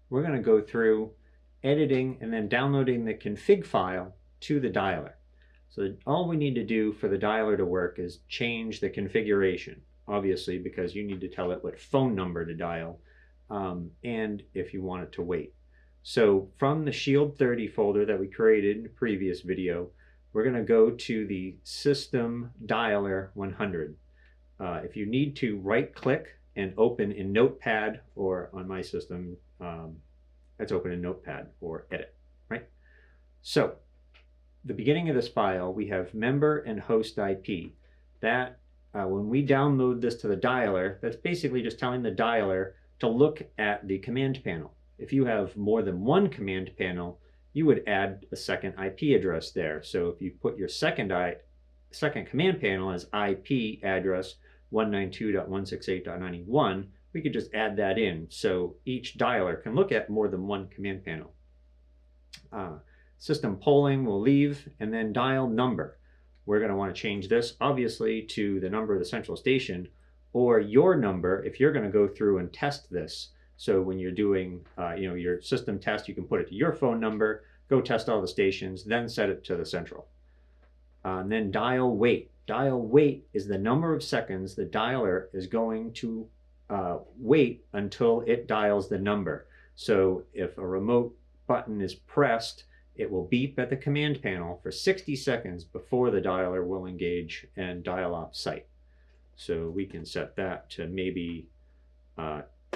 we're going to go through editing and then downloading the config file to the dialer. So all we need to do for the dialer to work is change the configuration, obviously, because you need to tell it what phone number to dial, and if you want it to wait. So from the Shield30 folder that we created in the previous video, we're going to go to the System Dialer 100. If you need to, right-click and open in Notepad, or on my system, that's open in Notepad or Edit, right? So the beginning of this file, we have member and host IP. That, when we download this to the dialer, that's basically just telling the dialer to look at the command panel. If you have more than one command panel, you would add a second IP address there. So if you put your second command panel as IP address 192.168.91, we could just add that in. So each dialer can look at more than one command panel. System polling will leave, and then dial number. We're going to want to change this, obviously, to the number of the central station, or your number if you're going to go through and test this. So when you're doing your system test, you can put it to your phone number, go test all the stations, then set it to the central. And then dial wait. Dial wait is the number of seconds the dialer is going to wait until it dials the number. So if a remote button is pressed, it will beep at the command panel for 60 seconds before the dialer will engage and dial off site. So we can set that to maybe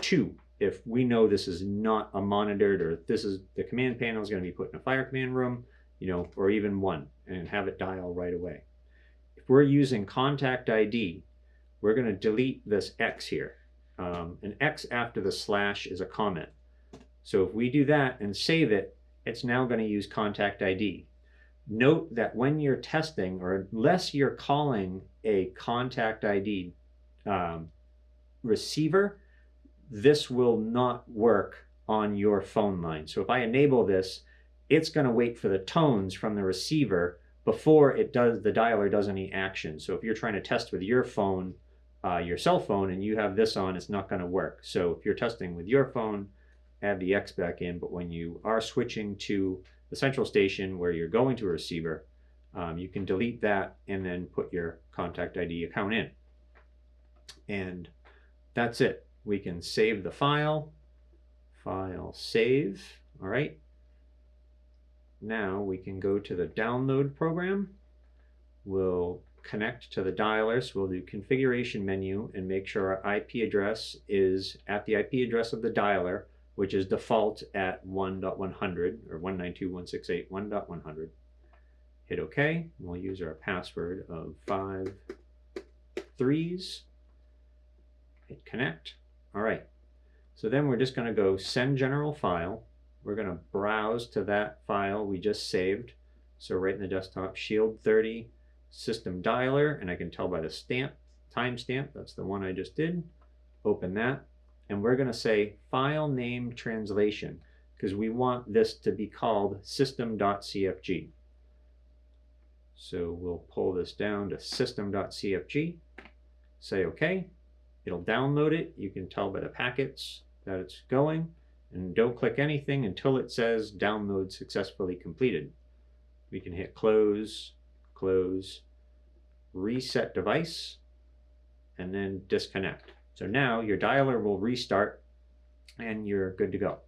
2 if we know this is not a monitored, or this is the command panel is going to be put in a fire command room, or even 1, and have it dial right away. If we're using contact ID, we're going to delete this X here. An X after the slash is a comment. So if we do that and save it, it's now going to use contact ID. Note that when you're testing, or unless you're calling a contact ID receiver, this will not work on your phone line. So if I enable this, it's going to wait for the tones from the receiver before the dialer does any action. So if you're trying to test with your phone, your cell phone, and you have this on, it's not going to work. So if you're testing with your phone, add the X back in. But when you are switching to the central station where you're going to a receiver, you can delete that and then put your contact ID account in. And that's it. We can save the file save. All right. Now we can go to the download program. We'll connect to the dialer. So we'll do configuration menu and make sure our IP address is at the IP address of the dialer, which is default at 1.100 or 192.168.1.100. Hit OK. We'll use our password of 5 3s. Hit connect. All right. So then we're just going to go send general file. We're going to browse to that file we just saved. So right in the desktop, Shield30 system dialer, and I can tell by the timestamp, that's the one I just did. Open that. And we're going to say file name translation, because we want this to be called system.cfg. So we'll pull this down to system.cfg, say OK. It'll download it. You can tell by the packets that it's going. And don't click anything until it says download successfully completed. We can hit close, close, reset device, and then disconnect. So now your dialer will restart and you're good to go.